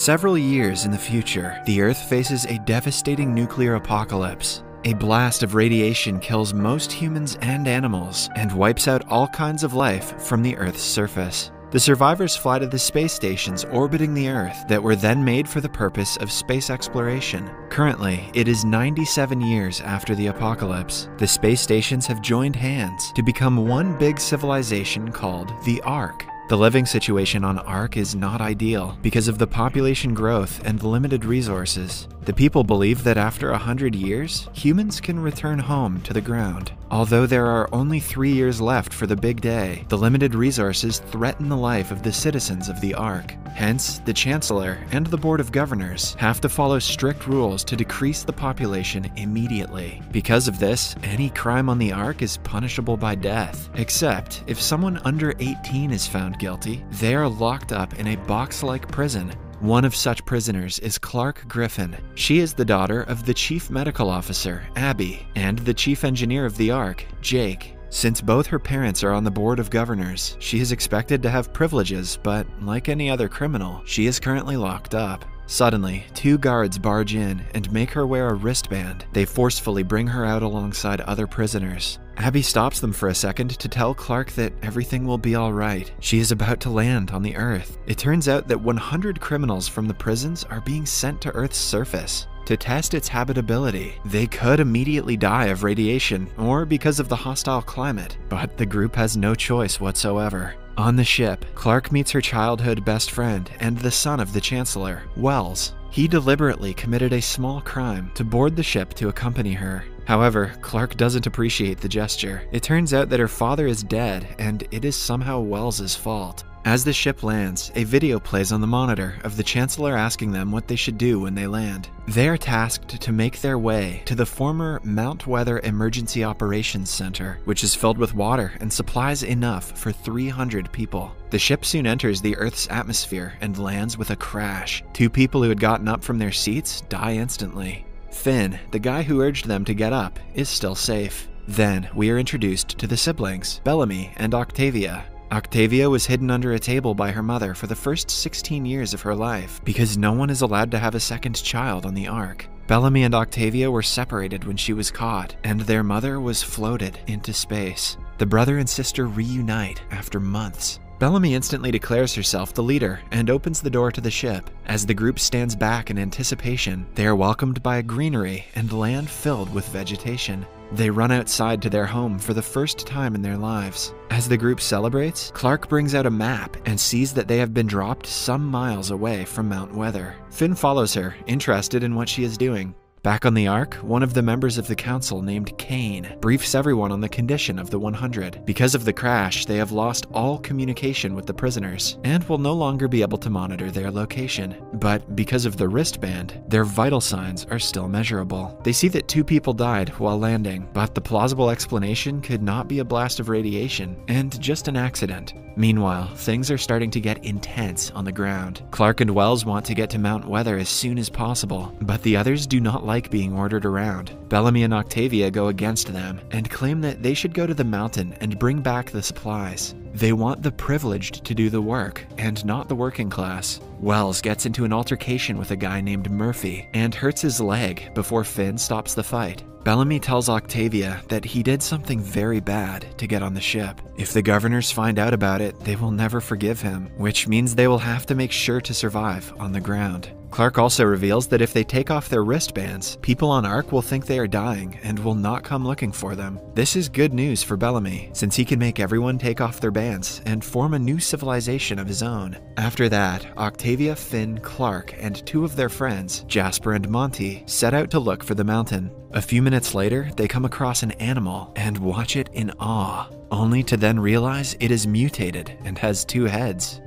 Several years in the future, the Earth faces a devastating nuclear apocalypse. A blast of radiation kills most humans and animals and wipes out all kinds of life from the Earth's surface. The survivors fly to the space stations orbiting the Earth that were then made for the purpose of space exploration. Currently, it is 97 years after the apocalypse. The space stations have joined hands to become one big civilization called the Ark. The living situation on Ark is not ideal because of the population growth and limited resources. The people believe that after 100 years, humans can return home to the ground. Although there are only 3 years left for the big day, the limited resources threaten the life of the citizens of the Ark. Hence, the Chancellor and the Board of Governors have to follow strict rules to decrease the population immediately. Because of this, any crime on the Ark is punishable by death, except if someone under 18 is found guilty, they are locked up in a box-like prison. One of such prisoners is Clark Griffin. She is the daughter of the Chief Medical Officer, Abby, and the Chief Engineer of the Ark, Jake. Since both her parents are on the Board of Governors, she is expected to have privileges, but like any other criminal, she is currently locked up. Suddenly, 2 guards barge in and make her wear a wristband. They forcefully bring her out alongside other prisoners. Abby stops them for a second to tell Clark that everything will be alright. She is about to land on the Earth. It turns out that 100 criminals from the prisons are being sent to Earth's surface to test its habitability. They could immediately die of radiation or because of the hostile climate, but the group has no choice whatsoever. On the ship, Clark meets her childhood best friend and the son of the Chancellor, Wells. He deliberately committed a small crime to board the ship to accompany her. However, Clark doesn't appreciate the gesture. It turns out that her father is dead, and it is somehow Wells' fault. As the ship lands, a video plays on the monitor of the Chancellor asking them what they should do when they land. They are tasked to make their way to the former Mount Weather Emergency Operations Center, which is filled with water and supplies enough for 300 people. The ship soon enters the Earth's atmosphere and lands with a crash. 2 people who had gotten up from their seats die instantly. Finn, the guy who urged them to get up, is still safe. Then, we are introduced to the siblings, Bellamy and Octavia. Octavia was hidden under a table by her mother for the first 16 years of her life because no one is allowed to have a second child on the Ark. Bellamy and Octavia were separated when she was caught, and their mother was floated into space. The brother and sister reunite after months. Bellamy instantly declares herself the leader and opens the door to the ship. As the group stands back in anticipation, they are welcomed by a greenery and land filled with vegetation. They run outside to their home for the first time in their lives. As the group celebrates, Clark brings out a map and sees that they have been dropped some miles away from Mount Weather. Finn follows her, interested in what she is doing. Back on the Ark, one of the members of the council named Kane briefs everyone on the condition of the 100. Because of the crash, they have lost all communication with the prisoners and will no longer be able to monitor their location. But because of the wristband, their vital signs are still measurable. They see that 2 people died while landing, but the plausible explanation could not be a blast of radiation and just an accident. Meanwhile, things are starting to get intense on the ground. Clark and Wells want to get to Mount Weather as soon as possible, but the others do not like being ordered around. Bellamy and Octavia go against them and claim that they should go to the mountain and bring back the supplies. They want the privileged to do the work, and not the working class. Wells gets into an altercation with a guy named Murphy and hurts his leg before Finn stops the fight. Bellamy tells Octavia that he did something very bad to get on the ship. If the governors find out about it, they will never forgive him, which means they will have to make sure to survive on the ground. Clark also reveals that if they take off their wristbands, people on Ark will think they are dying and will not come looking for them. This is good news for Bellamy, since he can make everyone take off their bands and form a new civilization of his own. After that, Octavia, Finn, Clark, and 2 of their friends, Jasper and Monty, set out to look for the mountain. A few minutes later, they come across an animal and watch it in awe, only to then realize it is mutated and has 2 heads.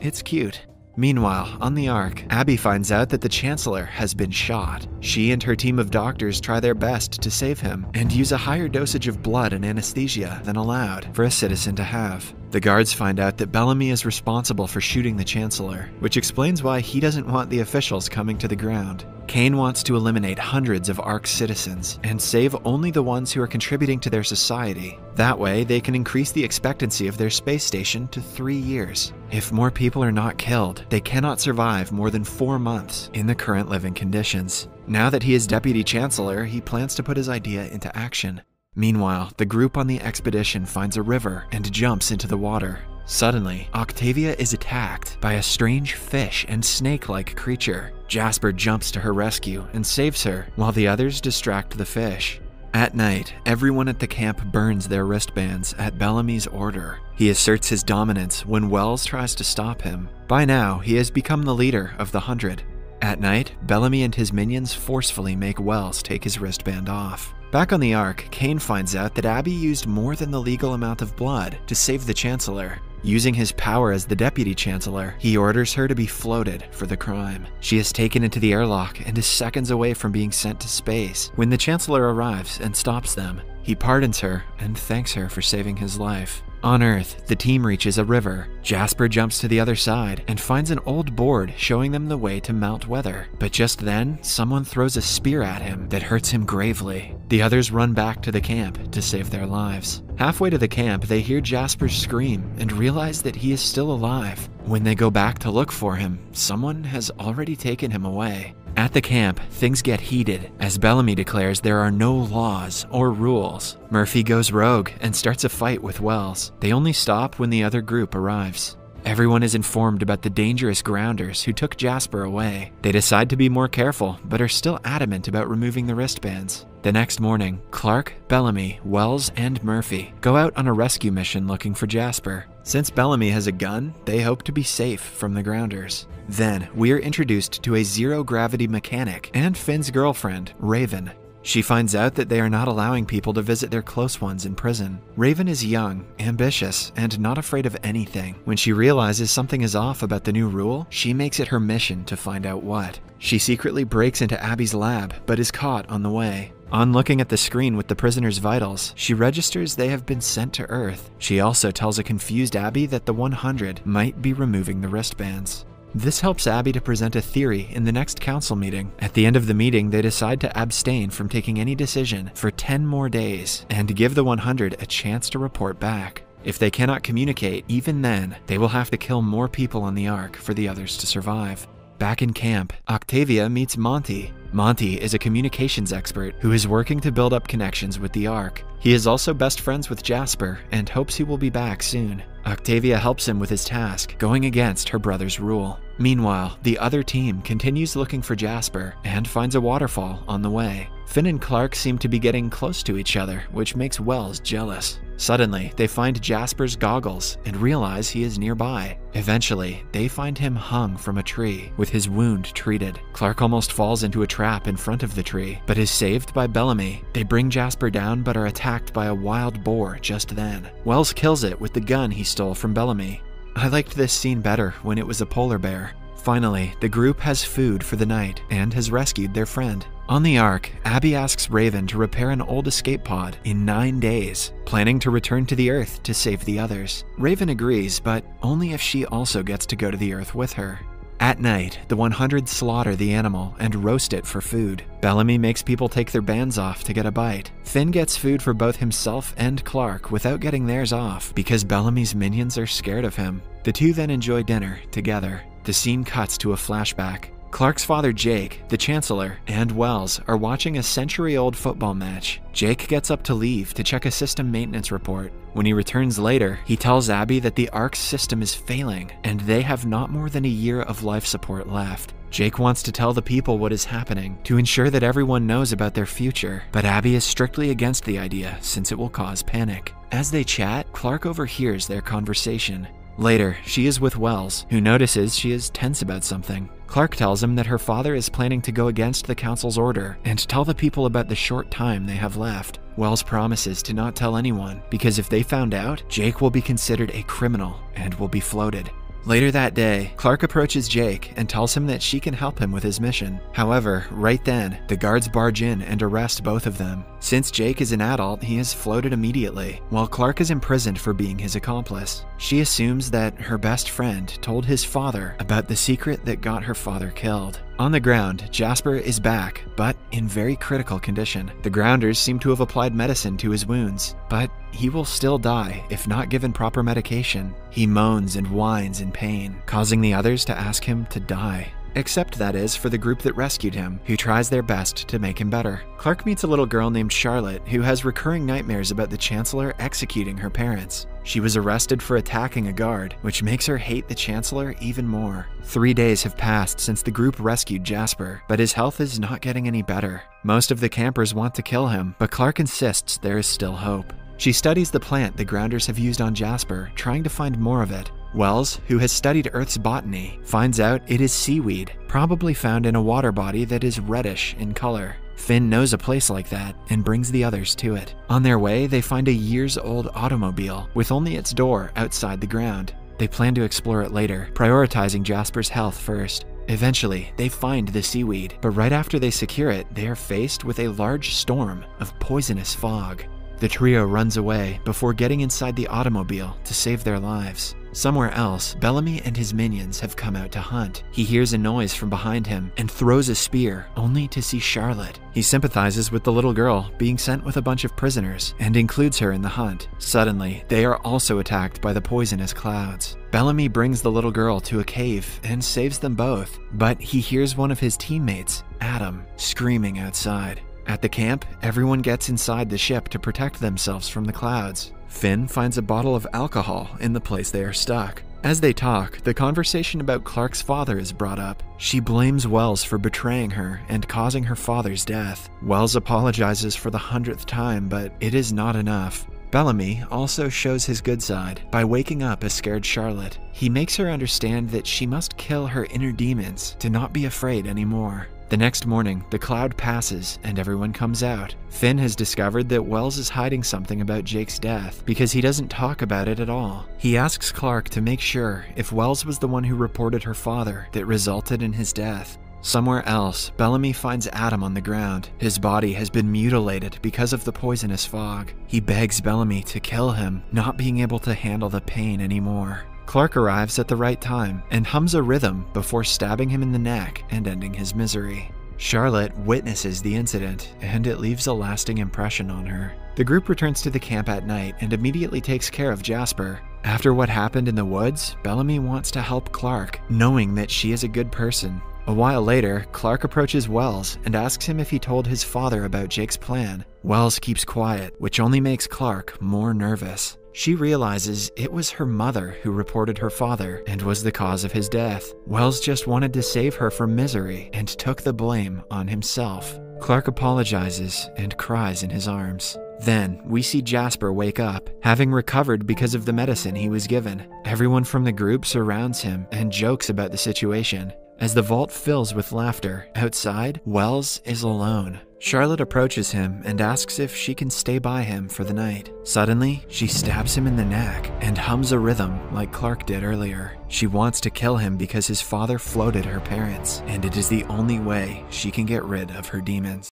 It's cute. Meanwhile, on the Ark, Abby finds out that the Chancellor has been shot. She and her team of doctors try their best to save him and use a higher dosage of blood and anesthesia than allowed for a citizen to have. The guards find out that Bellamy is responsible for shooting the Chancellor, which explains why he doesn't want the officials coming to the ground. Kane wants to eliminate hundreds of Ark's citizens and save only the ones who are contributing to their society. That way, they can increase the expectancy of their space station to 3 years. If more people are not killed, they cannot survive more than 4 months in the current living conditions. Now that he is Deputy Chancellor, he plans to put his idea into action. Meanwhile, the group on the expedition finds a river and jumps into the water. Suddenly, Octavia is attacked by a strange fish and snake-like creature. Jasper jumps to her rescue and saves her, while the others distract the fish. At night, everyone at the camp burns their wristbands at Bellamy's order. He asserts his dominance when Wells tries to stop him. By now, he has become the leader of the 100. At night, Bellamy and his minions forcefully make Wells take his wristband off. Back on the Ark, Kane finds out that Abby used more than the legal amount of blood to save the Chancellor. Using his power as the Deputy Chancellor, he orders her to be floated for the crime. She is taken into the airlock and is seconds away from being sent to space when the Chancellor arrives and stops them. He pardons her and thanks her for saving his life. On Earth, the team reaches a river. Jasper jumps to the other side and finds an old board showing them the way to Mount Weather. But just then, someone throws a spear at him that hurts him gravely. The others run back to the camp to save their lives. Halfway to the camp, they hear Jasper scream and realize that he is still alive. When they go back to look for him, someone has already taken him away. At the camp, things get heated as Bellamy declares there are no laws or rules. Murphy goes rogue and starts a fight with Wells. They only stop when the other group arrives. Everyone is informed about the dangerous grounders who took Jasper away. They decide to be more careful, but are still adamant about removing the wristbands. The next morning, Clark, Bellamy, Wells, and Murphy go out on a rescue mission looking for Jasper. Since Bellamy has a gun, they hope to be safe from the grounders. Then, we are introduced to a zero-gravity mechanic and Finn's girlfriend, Raven. She finds out that they are not allowing people to visit their close ones in prison. Raven is young, ambitious, and not afraid of anything. When she realizes something is off about the new rule, she makes it her mission to find out what. She secretly breaks into Abby's lab, but is caught on the way. On looking at the screen with the prisoners' vitals, she registers they have been sent to Earth. She also tells a confused Abby that the 100 might be removing the wristbands. This helps Abby to present a theory in the next council meeting. At the end of the meeting, they decide to abstain from taking any decision for 10 more days and give the 100 a chance to report back. If they cannot communicate, even then, they will have to kill more people on the Ark for the others to survive. Back in camp, Octavia meets Monty. Monty is a communications expert who is working to build up connections with the Ark. He is also best friends with Jasper and hopes he will be back soon. Octavia helps him with his task, going against her brother's rule. Meanwhile, the other team continues looking for Jasper and finds a waterfall on the way. Finn and Clark seem to be getting close to each other, which makes Wells jealous. Suddenly, they find Jasper's goggles and realize he is nearby. Eventually, they find him hung from a tree, with his wound treated. Clark almost falls into a trap in front of the tree, but is saved by Bellamy. They bring Jasper down but are attacked by a wild boar just then. Wells kills it with the gun he stole from Bellamy. I liked this scene better when it was a polar bear. Finally, the group has food for the night and has rescued their friend. On the Ark, Abby asks Raven to repair an old escape pod in 9 days, planning to return to the Earth to save the others. Raven agrees, but only if she also gets to go to the Earth with her. At night, the 100 slaughter the animal and roast it for food. Bellamy makes people take their bands off to get a bite. Finn gets food for both himself and Clark without getting theirs off because Bellamy's minions are scared of him. The two then enjoy dinner together. The scene cuts to a flashback. Clark's father Jake, the Chancellor, and Wells are watching a century-old football match. Jake gets up to leave to check a system maintenance report. When he returns later, he tells Abby that the Ark's system is failing, and they have not more than a year of life support left. Jake wants to tell the people what is happening to ensure that everyone knows about their future, but Abby is strictly against the idea since it will cause panic. As they chat, Clark overhears their conversation. Later, she is with Wells, who notices she is tense about something. Clark tells him that her father is planning to go against the council's order and tell the people about the short time they have left. Wells promises to not tell anyone, because if they found out, Jake will be considered a criminal and will be floated. Later that day, Clark approaches Jake and tells him that she can help him with his mission. However, right then, the guards barge in and arrest both of them. Since Jake is an adult, he is floated immediately, while Clark is imprisoned for being his accomplice. She assumes that her best friend told his father about the secret that got her father killed. On the ground, Jasper is back, but in very critical condition. The grounders seem to have applied medicine to his wounds, but he will still die if not given proper medication. He moans and whines in pain, causing the others to ask him to die. Except, that is, for the group that rescued him, who tries their best to make him better. Clark meets a little girl named Charlotte, who has recurring nightmares about the Chancellor executing her parents. She was arrested for attacking a guard, which makes her hate the Chancellor even more. 3 days have passed since the group rescued Jasper, but his health is not getting any better. Most of the campers want to kill him, but Clark insists there is still hope. She studies the plant the grounders have used on Jasper, trying to find more of it. Wells, who has studied Earth's botany, finds out it is seaweed, probably found in a water body that is reddish in color. Finn knows a place like that and brings the others to it. On their way, they find a years-old automobile with only its door outside the ground. They plan to explore it later, prioritizing Jasper's health first. Eventually, they find the seaweed, but right after they secure it, they are faced with a large storm of poisonous fog. The trio runs away before getting inside the automobile to save their lives. Somewhere else, Bellamy and his minions have come out to hunt. He hears a noise from behind him and throws a spear, only to see Charlotte. He sympathizes with the little girl being sent with a bunch of prisoners and includes her in the hunt. Suddenly, they are also attacked by the poisonous clouds. Bellamy brings the little girl to a cave and saves them both, but he hears one of his teammates, Adam, screaming outside. At the camp, everyone gets inside the ship to protect themselves from the clouds. Finn finds a bottle of alcohol in the place they are stuck. As they talk, the conversation about Clark's father is brought up. She blames Wells for betraying her and causing her father's death. Wells apologizes for the 100th time, but it is not enough. Bellamy also shows his good side by waking up a scared Charlotte. He makes her understand that she must kill her inner demons to not be afraid anymore. The next morning, the cloud passes and everyone comes out. Finn has discovered that Wells is hiding something about Jake's death because he doesn't talk about it at all. He asks Clark to make sure if Wells was the one who reported her father that resulted in his death. Somewhere else, Bellamy finds Adam on the ground. His body has been mutilated because of the poisonous fog. He begs Bellamy to kill him, not being able to handle the pain anymore. Clark arrives at the right time and hums a rhythm before stabbing him in the neck and ending his misery. Charlotte witnesses the incident, and it leaves a lasting impression on her. The group returns to the camp at night and immediately takes care of Jasper. After what happened in the woods, Bellamy wants to help Clark, knowing that she is a good person. A while later, Clark approaches Wells and asks him if he told his father about Jake's plan. Wells keeps quiet, which only makes Clark more nervous. She realizes it was her mother who reported her father and was the cause of his death. Wells just wanted to save her from misery and took the blame on himself. Clark apologizes and cries in his arms. Then, we see Jasper wake up, having recovered because of the medicine he was given. Everyone from the group surrounds him and jokes about the situation. As the vault fills with laughter, outside, Wells is alone. Charlotte approaches him and asks if she can stay by him for the night. Suddenly, she stabs him in the neck and hums a rhythm like Clark did earlier. She wants to kill him because his father floated her parents, and it is the only way she can get rid of her demons.